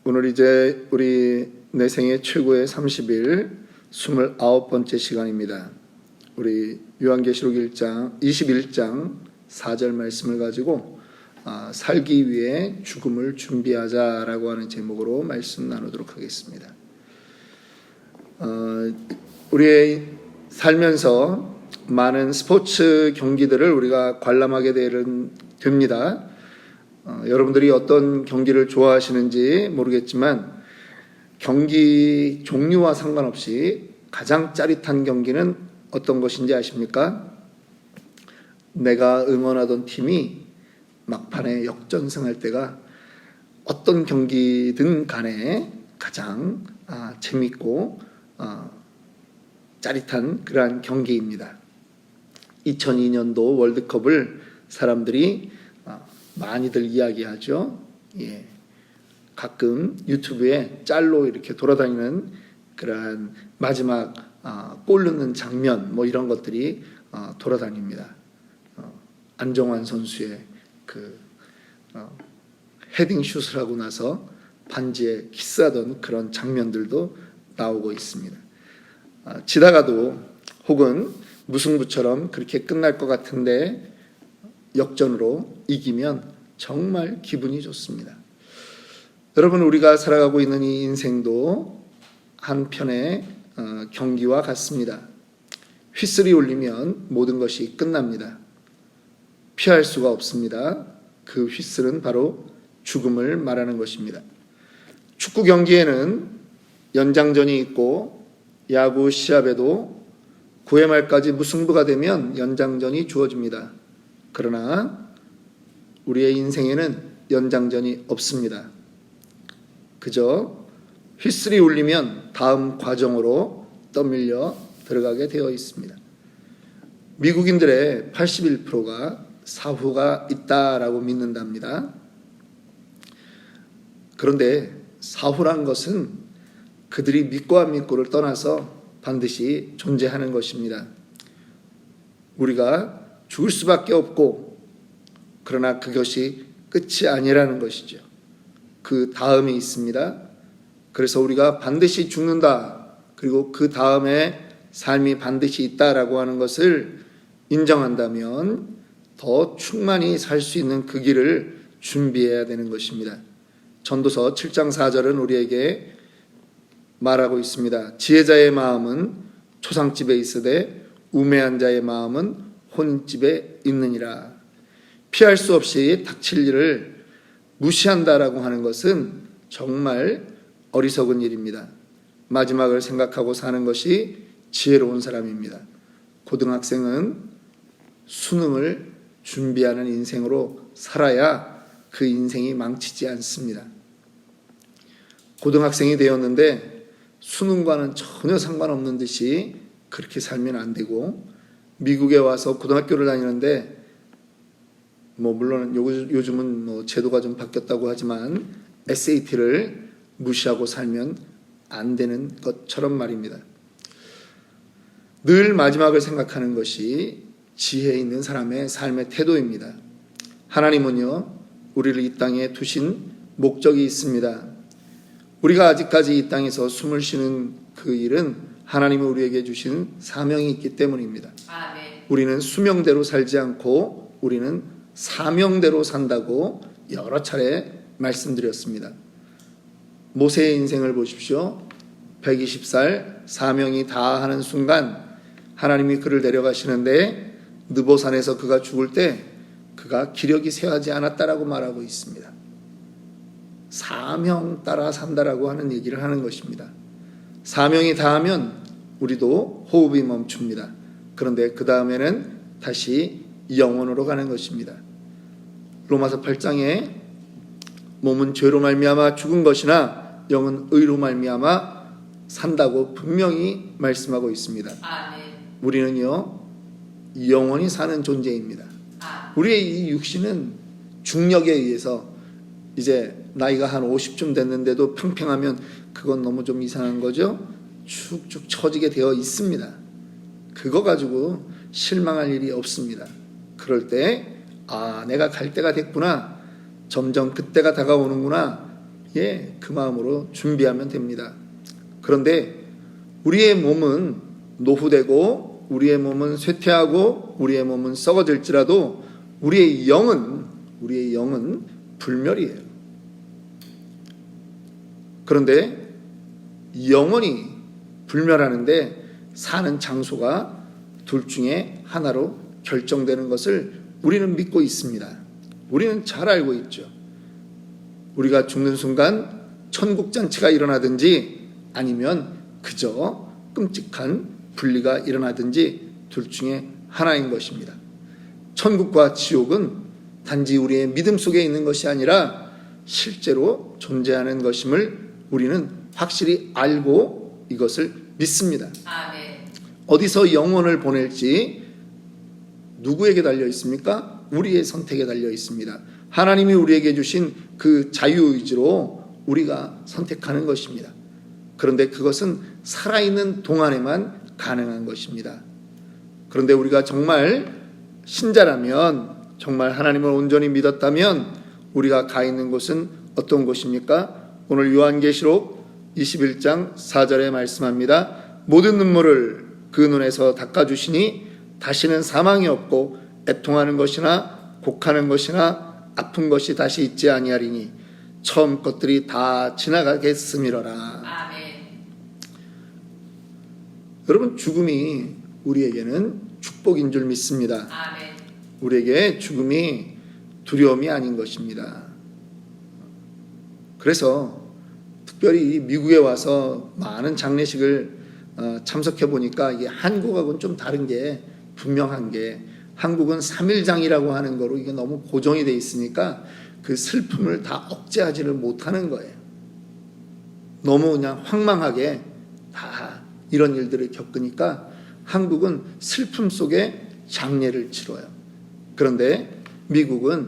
오늘 이제 우리 내 생애 최고의 30일 29번째 시간입니다. 우리 요한계시록 21장 4절 말씀을 가지고 살기 위해 죽음을 준비하자라고 하는 제목으로 말씀 나누도록 하겠습니다. 우리의 살면서 많은 스포츠 경기들을 우리가 관람하게 됩니다. 여러분들이 어떤 경기를 좋아하시는지 모르겠지만 경기 종류와 상관없이 가장 짜릿한 경기는 어떤 것인지 아십니까? 내가 응원하던 팀이 막판에 역전승할 때가 어떤 경기든 간에 가장 재밌고 짜릿한 그러한 경기입니다. 2002년도 월드컵을 사람들이 많이들 이야기하죠. 가끔 유튜브에 짤로 이렇게 돌아다니는 그러한 마지막 골 넣는 장면 이런 것들이 돌아다닙니다. 안정환 선수의 그 헤딩 슛을 하고 나서 반지에 키스하던 그런 장면들도 나오고 있습니다. 지다가도 혹은 무승부처럼 그렇게 끝날 것 같은데 역전으로 이기면 정말 기분이 좋습니다. 여러분, 우리가 살아가고 있는 이 인생도 한편의 경기와 같습니다. 휘슬이 울리면 모든 것이 끝납니다. 피할 수가 없습니다. 그 휘슬은 바로 죽음을 말하는 것입니다. 축구 경기에는 연장전이 있고 야구 시합에도 9회 말까지 무승부가 되면 연장전이 주어집니다. 그러나 우리의 인생에는 연장전이 없습니다. 그저 휘슬이 울리면 다음 과정으로 떠밀려 들어가게 되어 있습니다. 미국인들의 81%가 사후가 있다라고 믿는답니다. 그런데 사후란 것은 그들이 믿고 안 믿고를 떠나서 반드시 존재하는 것입니다. 우리가 죽을 수밖에 없고, 그러나 그것이 끝이 아니라는 것이죠. 그 다음이 있습니다. 그래서 우리가 반드시 죽는다, 그리고 그 다음에 삶이 반드시 있다라고 하는 것을 인정한다면 더 충만히 살 수 있는 그 길을 준비해야 되는 것입니다. 전도서 7장 4절은 우리에게 말하고 있습니다. 지혜자의 마음은 초상집에 있으되 우매한 자의 마음은 혼인집에 있느니라. 피할 수 없이 닥칠 일을 무시한다라고 하는 것은 정말 어리석은 일입니다. 마지막을 생각하고 사는 것이 지혜로운 사람입니다. 고등학생은 수능을 준비하는 인생으로 살아야 그 인생이 망치지 않습니다. 고등학생이 되었는데 수능과는 전혀 상관없는 듯이 그렇게 살면 안 되고, 미국에 와서 고등학교를 다니는데 물론 요즘은 제도가 좀 바뀌었다고 하지만 SAT를 무시하고 살면 안 되는 것처럼 말입니다. 늘 마지막을 생각하는 것이 지혜 있는 사람의 삶의 태도입니다. 하나님은요, 우리를 이 땅에 두신 목적이 있습니다. 우리가 아직까지 이 땅에서 숨을 쉬는 그 일은 하나님이 우리에게 주신 사명이 있기 때문입니다. 우리는 수명대로 살지 않고 우리는 사명대로 산다고 여러 차례 말씀드렸습니다. 모세의 인생을 보십시오. 120살 사명이 다하는 순간 하나님이 그를 데려가시는데 느보산에서 그가 죽을 때 그가 기력이 쇠하지 않았다라고 말하고 있습니다. 사명 따라 산다라고 하는 얘기를 하는 것입니다. 사명이 다하면 우리도 호흡이 멈춥니다. 그런데 그 다음에는 다시 영원으로 가는 것입니다. 로마서 8장에 몸은 죄로 말미암아 죽은 것이나 영은 의로 말미암아 산다고 분명히 말씀하고 있습니다. 우리는요, 영원히 사는 존재입니다. 우리의 이 육신은 중력에 의해서 이제 나이가 한 50쯤 됐는데도 평평하면 그건 너무 좀 이상한 거죠. 축축 처지게 되어 있습니다. 그거 가지고 실망할 일이 없습니다. 그럴 때 내가 갈 때가 됐구나, 점점 그때가 다가오는구나, 그 마음으로 준비하면 됩니다. 그런데 우리의 몸은 노후되고 우리의 몸은 쇠퇴하고 우리의 몸은 썩어질지라도 우리의 영은 불멸이에요. 그런데 영원히 불멸하는데 사는 장소가 둘 중에 하나로 결정되는 것을 우리는 믿고 있습니다. 우리는 잘 알고 있죠. 우리가 죽는 순간 천국잔치가 일어나든지 아니면 그저 끔찍한 분리가 일어나든지 둘 중에 하나인 것입니다. 천국과 지옥은 단지 우리의 믿음 속에 있는 것이 아니라 실제로 존재하는 것임을 우리는 확실히 알고 이것을 믿습니다. 아멘. 어디서 영혼을 보낼지 누구에게 달려 있습니까? 우리의 선택에 달려 있습니다. 하나님이 우리에게 주신 그 자유의지로 우리가 선택하는 것입니다. 그런데 그것은 살아있는 동안에만 가능한 것입니다. 그런데 우리가 정말 신자라면, 정말 하나님을 온전히 믿었다면 우리가 가 있는 곳은 어떤 곳입니까? 오늘 요한계시록 21장 4절에 말씀합니다. 모든 눈물을 그 눈에서 닦아주시니 다시는 사망이 없고 애통하는 것이나 곡하는 것이나 아픈 것이 다시 있지 아니하리니 처음 것들이 다 지나가겠음이로라. 아멘. 여러분, 죽음이 우리에게는 축복인 줄 믿습니다. 아멘. 우리에게 죽음이 두려움이 아닌 것입니다. 그래서 특별히 미국에 와서 많은 장례식을 참석해 보니까 이게 한국하고는 좀 다른 게 분명한 게, 한국은 3일장이라고 하는 거로 이게 너무 고정이 돼 있으니까 그 슬픔을 다 억제하지를 못하는 거예요. 너무 그냥 황망하게 다 이런 일들을 겪으니까 한국은 슬픔 속에 장례를 치러요. 그런데 미국은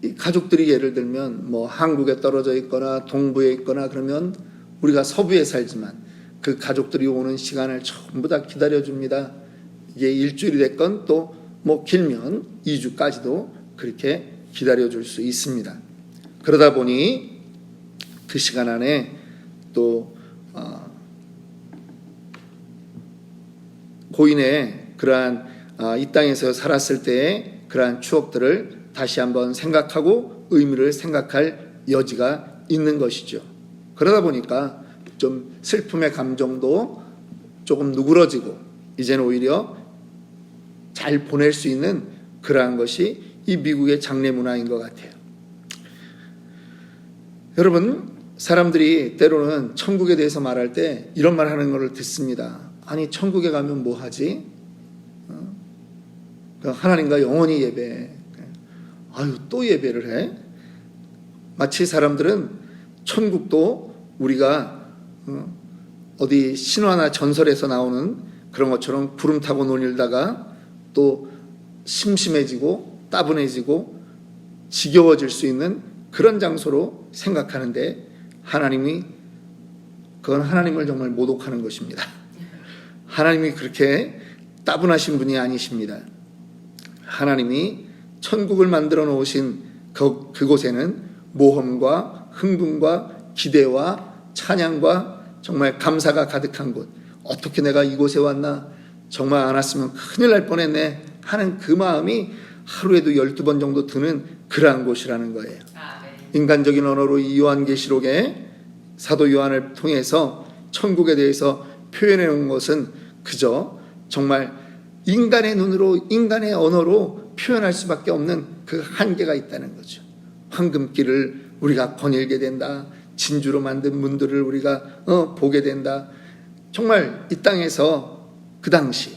이 가족들이 예를 들면 뭐 한국에 떨어져 있거나 동부에 있거나 그러면 우리가 서부에 살지만 그 가족들이 오는 시간을 전부 다 기다려줍니다. 이게 일주일이 됐건 또 뭐 길면 2주까지도 그렇게 기다려줄 수 있습니다. 그러다 보니 그 시간 안에 또 고인의 그러한 이 땅에서 살았을 때의 그러한 추억들을 다시 한번 생각하고 의미를 생각할 여지가 있는 것이죠. 그러다 보니까 좀 슬픔의 감정도 조금 누그러지고 이제는 오히려 잘 보낼 수 있는 그러한 것이 이 미국의 장례 문화인 것 같아요. 여러분, 사람들이 때로는 천국에 대해서 말할 때 이런 말 하는 것을 듣습니다. 아니, 천국에 가면 뭐 하지? 하나님과 영원히 예배. 아유, 또 예배를 해? 마치 사람들은 천국도 우리가 어디 신화나 전설에서 나오는 그런 것처럼 구름 타고 논일다가 또 심심해지고 따분해지고 지겨워질 수 있는 그런 장소로 생각하는데, 그건 하나님을 정말 모독하는 것입니다. 하나님이 그렇게 따분하신 분이 아니십니다. 하나님이 천국을 만들어 놓으신 그곳에는 모험과 흥분과 기대와 찬양과 정말 감사가 가득한 곳, 어떻게 내가 이곳에 왔나, 정말 안 왔으면 큰일 날 뻔했네 하는 그 마음이 하루에도 12번 정도 드는 그러한 곳이라는 거예요. 인간적인 언어로 이 요한계시록에 사도 요한을 통해서 천국에 대해서 표현해 놓은 것은 그저 정말 인간의 눈으로, 인간의 언어로 표현할 수밖에 없는 그 한계가 있다는 거죠. 황금길을 우리가 거닐게 된다. 진주로 만든 문들을 우리가 보게 된다. 정말 이 땅에서 그 당시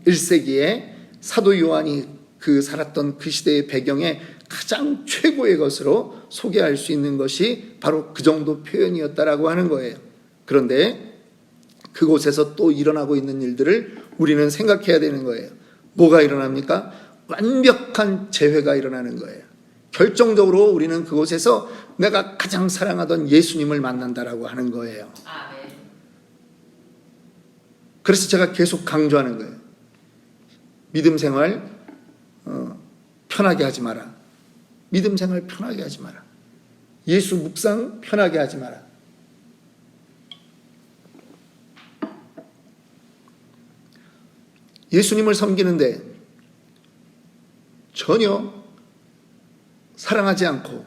1세기에 사도 요한이 그 살았던 그 시대의 배경에 가장 최고의 것으로 소개할 수 있는 것이 바로 그 정도 표현이었다라고 하는 거예요. 그런데 그곳에서 또 일어나고 있는 일들을 우리는 생각해야 되는 거예요. 뭐가 일어납니까? 완벽한 재회가 일어나는 거예요. 결정적으로 우리는 그곳에서 내가 가장 사랑하던 예수님을 만난다라고 하는 거예요. 그래서 제가 계속 강조하는 거예요. 믿음 생활 편하게 하지 마라. 믿음 생활 편하게 하지 마라. 예수 묵상 편하게 하지 마라. 예수님을 섬기는데 전혀 사랑하지 않고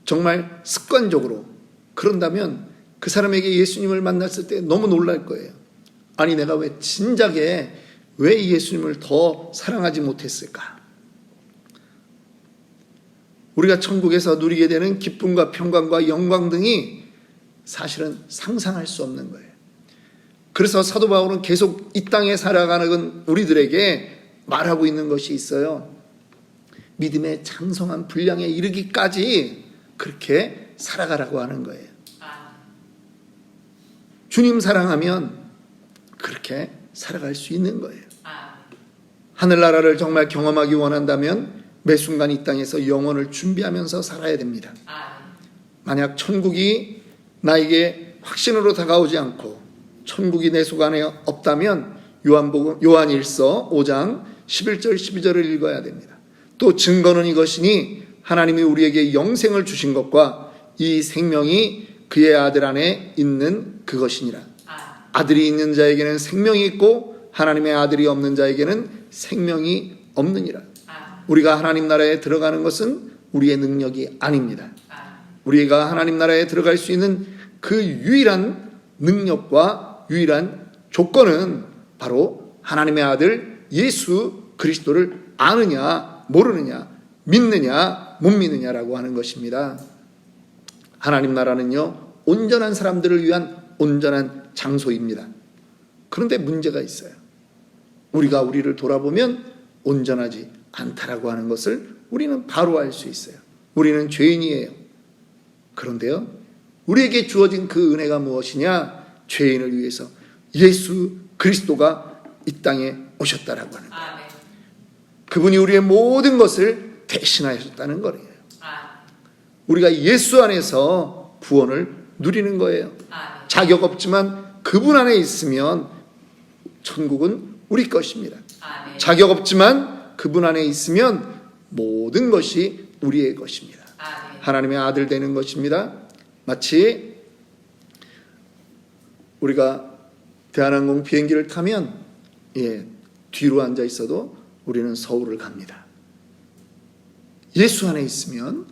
정말 습관적으로 그런다면 그 사람에게 예수님을 만났을 때 너무 놀랄 거예요. 아니, 내가 왜 진작에 왜 예수님을 더 사랑하지 못했을까? 우리가 천국에서 누리게 되는 기쁨과 평강과 영광 등이 사실은 상상할 수 없는 거예요. 그래서 사도 바울은 계속 이 땅에 살아가는 우리들에게 말하고 있는 것이 있어요. 믿음의 장성한 분량에 이르기까지 그렇게 살아가라고 하는 거예요. 주님 사랑하면 그렇게 살아갈 수 있는 거예요. 하늘나라를 정말 경험하기 원한다면 매 순간 이 땅에서 영혼을 준비하면서 살아야 됩니다. 만약 천국이 나에게 확신으로 다가오지 않고 천국이 내 속안에 없다면 요한일서 5장 11절 12절을 읽어야 됩니다. 또 증거는 이것이니 하나님이 우리에게 영생을 주신 것과 이 생명이 그의 아들 안에 있는 그것이니라. 아들이 있는 자에게는 생명이 있고 하나님의 아들이 없는 자에게는 생명이 없느니라. 우리가 하나님 나라에 들어가는 것은 우리의 능력이 아닙니다. 우리가 하나님 나라에 들어갈 수 있는 그 유일한 능력과 유일한 조건은 바로 하나님의 아들 예수 그리스도를 아느냐 모르느냐, 믿느냐 못 믿느냐라고 하는 것입니다. 하나님 나라는요, 온전한 사람들을 위한 온전한 장소입니다. 그런데 문제가 있어요. 우리가 우리를 돌아보면 온전하지 않다라고 하는 것을 우리는 바로 알 수 있어요. 우리는 죄인이에요. 그런데요, 우리에게 주어진 그 은혜가 무엇이냐? 죄인을 위해서 예수 그리스도가 이 땅에 오셨다라고 하는 거예요. 그분이 우리의 모든 것을 대신하셨다는 거예요. 우리가 예수 안에서 구원을 누리는 거예요. 자격 없지만 그분 안에 있으면 천국은 우리 것입니다. 자격 없지만 그분 안에 있으면 모든 것이 우리의 것입니다. 하나님의 아들 되는 것입니다. 마치 우리가 대한항공 비행기를 타면 뒤로 앉아 있어도 우리는 서울을 갑니다. 예수 안에 있으면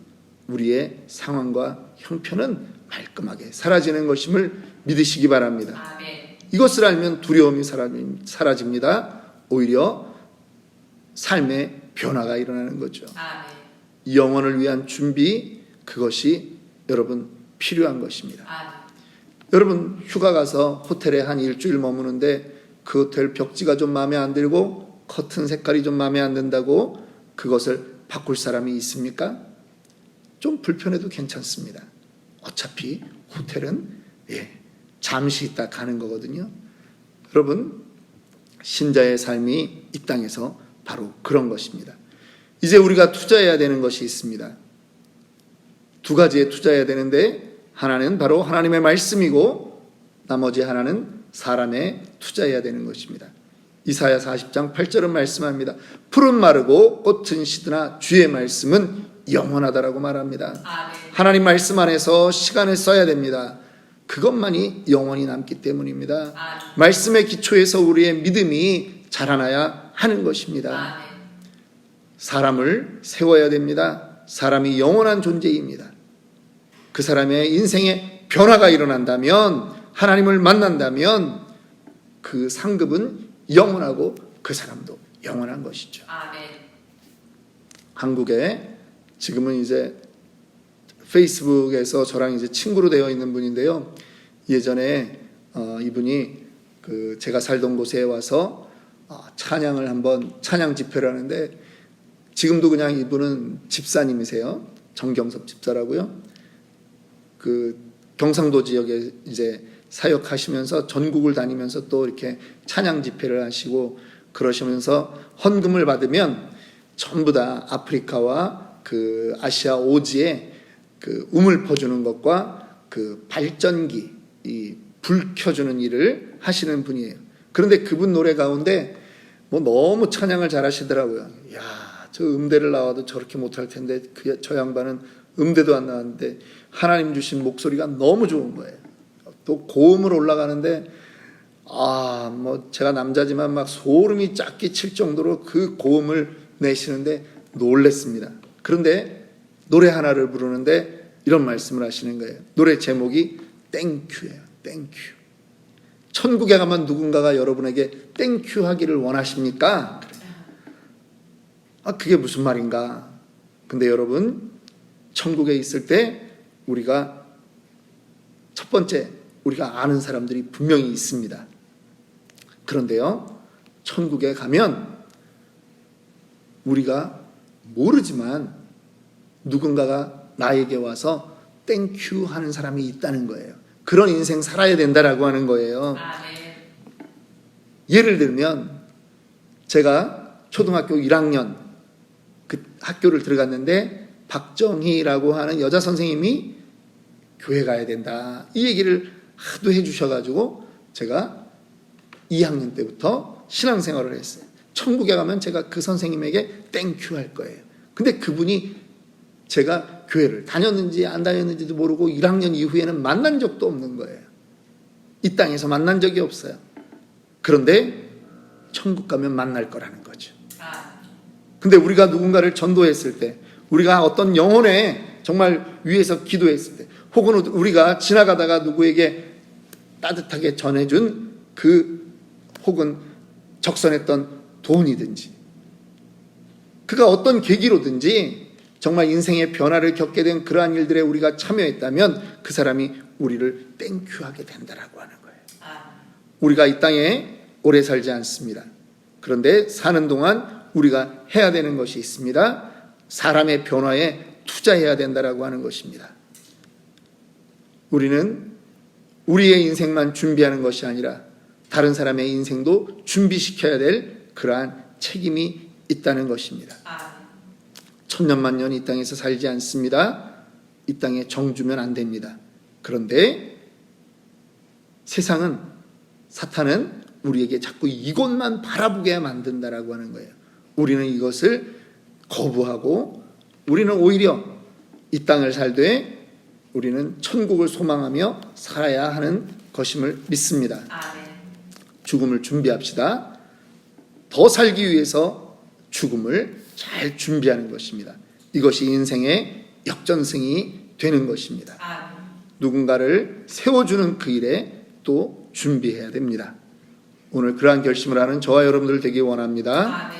우리의 상황과 형편은 말끔하게 사라지는 것임을 믿으시기 바랍니다. 이것을 알면 두려움이 사라집니다. 오히려 삶의 변화가 일어나는 거죠. 영혼을 위한 준비, 그것이 여러분 필요한 것입니다. 여러분 휴가 가서 호텔에 한 일주일 머무는데 그 호텔 벽지가 좀 마음에 안 들고 커튼 색깔이 좀 마음에 안 든다고 그것을 바꿀 사람이 있습니까? 좀 불편해도 괜찮습니다. 어차피 호텔은 잠시 있다 가는 거거든요. 여러분, 신자의 삶이 이 땅에서 바로 그런 것입니다. 이제 우리가 투자해야 되는 것이 있습니다. 두 가지에 투자해야 되는데, 하나는 바로 하나님의 말씀이고 나머지 하나는 사람에 투자해야 되는 것입니다. 이사야 40장 8절은 말씀합니다. 풀은 마르고 꽃은 시드나 주의 말씀은 영원하다라고 말합니다. 하나님 말씀 안에서 시간을 써야 됩니다. 그것만이 영원히 남기 때문입니다. 말씀의 기초에서 우리의 믿음이 자라나야 하는 것입니다. 사람을 세워야 됩니다. 사람이 영원한 존재입니다. 그 사람의 인생에 변화가 일어난다면, 하나님을 만난다면 그 상급은 영원하고 그 사람도 영원한 것이죠. 한국에 지금은 이제 페이스북에서 저랑 이제 친구로 되어 있는 분인데요. 예전에 이분이 제가 살던 곳에 와서 찬양을 한번 찬양 집회를 하는데, 지금도 그냥 이분은 집사님이세요. 정경섭 집사라고요. 경상도 지역에 이제 사역하시면서 전국을 다니면서 또 이렇게 찬양 집회를 하시고 그러시면서 헌금을 받으면 전부 다 아프리카와 아시아 오지에 우물 퍼주는 것과 발전기, 불 켜주는 일을 하시는 분이에요. 그런데 그분 노래 가운데 너무 찬양을 잘하시더라고요. 야, 저 음대를 나와도 저렇게 못할 텐데 저 양반은 음대도 안 나왔는데 하나님 주신 목소리가 너무 좋은 거예요. 또 고음으로 올라가는데 뭐 제가 남자지만 막 소름이 쫙 끼칠 정도로 그 고음을 내시는데 놀랬습니다. 그런데 노래 하나를 부르는데 이런 말씀을 하시는 거예요. 노래 제목이 땡큐예요. 땡큐. 천국에 가면 누군가가 여러분에게 땡큐 하기를 원하십니까? 그게 무슨 말인가? 근데 여러분, 천국에 있을 때 우리가 첫 번째 우리가 아는 사람들이 분명히 있습니다. 그런데요, 천국에 가면 우리가 모르지만 누군가가 나에게 와서 땡큐 하는 사람이 있다는 거예요. 그런 인생 살아야 된다라고 하는 거예요. 예를 들면 제가 초등학교 1학년 그 학교를 들어갔는데 박정희라고 하는 여자 선생님이 교회 가야 된다 이 얘기를 하도 해주셔가지고 제가 2학년 때부터 신앙생활을 했어요. 천국에 가면 제가 그 선생님에게 땡큐 할 거예요. 근데 그분이 제가 교회를 다녔는지 안 다녔는지도 모르고 1학년 이후에는 만난 적도 없는 거예요. 이 땅에서 만난 적이 없어요. 그런데 천국 가면 만날 거라는 거죠. 근데 우리가 누군가를 전도했을 때, 우리가 어떤 영혼에 정말 위에서 기도했을 때, 혹은 우리가 지나가다가 누구에게 따뜻하게 전해준 혹은 적선했던 돈이든지, 그가 어떤 계기로든지 정말 인생의 변화를 겪게 된 그러한 일들에 우리가 참여했다면 그 사람이 우리를 땡큐하게 된다라고 하는 거예요. 우리가 이 땅에 오래 살지 않습니다. 그런데 사는 동안 우리가 해야 되는 것이 있습니다. 사람의 변화에 투자해야 된다라고 하는 것입니다. 우리는 우리의 인생만 준비하는 것이 아니라 다른 사람의 인생도 준비시켜야 될 그러한 책임이 있다는 것입니다. 천년만년 이 땅에서 살지 않습니다. 이 땅에 정주면 안 됩니다. 그런데 세상은, 사탄은 우리에게 자꾸 이곳만 바라보게 만든다라고 하는 거예요. 우리는 이것을 거부하고 우리는 오히려 이 땅을 살되 우리는 천국을 소망하며 살아야 하는 것임을 믿습니다. 죽음을 준비합시다. 더 살기 위해서 죽음을 잘 준비하는 것입니다. 이것이 인생의 역전승이 되는 것입니다. 누군가를 세워주는 그 일에 또 준비해야 됩니다. 오늘 그러한 결심을 하는 저와 여러분들 되기 원합니다.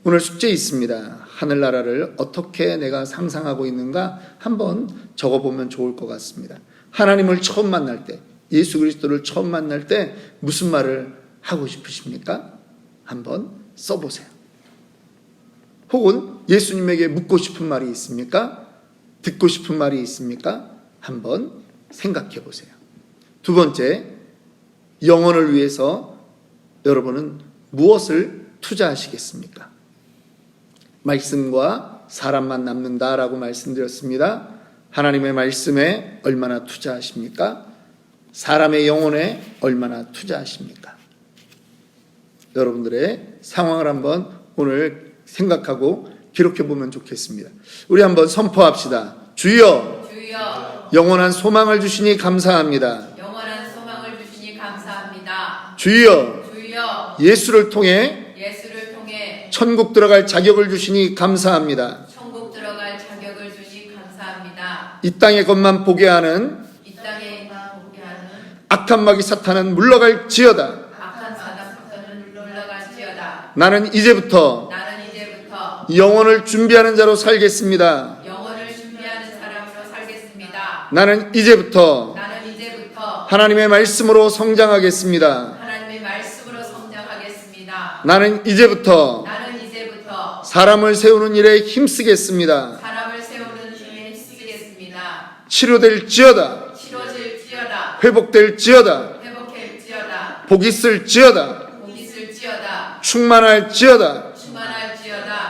오늘 숙제 있습니다. 하늘나라를 어떻게 내가 상상하고 있는가 한번 적어보면 좋을 것 같습니다. 하나님을 처음 만날 때, 예수 그리스도를 처음 만날 때 무슨 말을 하고 싶으십니까? 한번 써보세요. 혹은 예수님에게 묻고 싶은 말이 있습니까? 듣고 싶은 말이 있습니까? 한번 생각해 보세요. 두 번째, 영혼을 위해서 여러분은 무엇을 투자하시겠습니까? 말씀과 사람만 남는다라고 말씀드렸습니다. 하나님의 말씀에 얼마나 투자하십니까? 사람의 영혼에 얼마나 투자하십니까? 여러분들의 상황을 한번 오늘 생각하고 기록해 보면 좋겠습니다. 우리 한번 선포합시다. 주여, 영원한 소망을 주시니 감사합니다. 주여, 예수를 통해 천국 들어갈 자격을 주시니 감사합니다. 이 땅의 것만 보게 하는 악한 마귀 사탄은 물러갈지어다. 나는 이제부터 영혼을 준비하는 자로 살겠습니다. 나는 이제부터 하나님의 말씀으로 성장하겠습니다. 나는 이제부터 사람을 세우는 일에 힘쓰겠습니다. 치료될지어다. 회복될지어다. 복 있을지어다. 충만할지어다.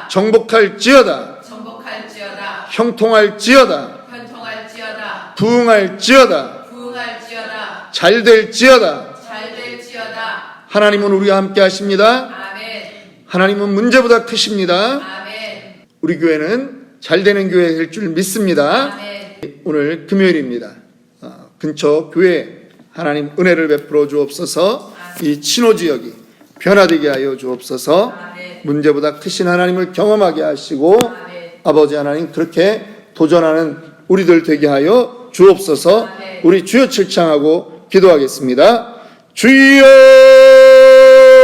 정복할지어다. 형통할지어다. 부흥할지어다. 잘될지어다. 하나님은 우리와 함께 하십니다. 하나님은 문제보다 크십니다. 우리 교회는 잘 되는 교회 될 줄 믿습니다. 오늘 금요일입니다. 근처 교회 하나님 은혜를 베풀어 주옵소서. 이 친호 지역이 변화되게 하여 주옵소서. 문제보다 크신 하나님을 경험하게 하시고 아버지 하나님 그렇게 도전하는 우리들 되게 하여 주옵소서. 우리 주여 칠창하고 기도하겠습니다. 주여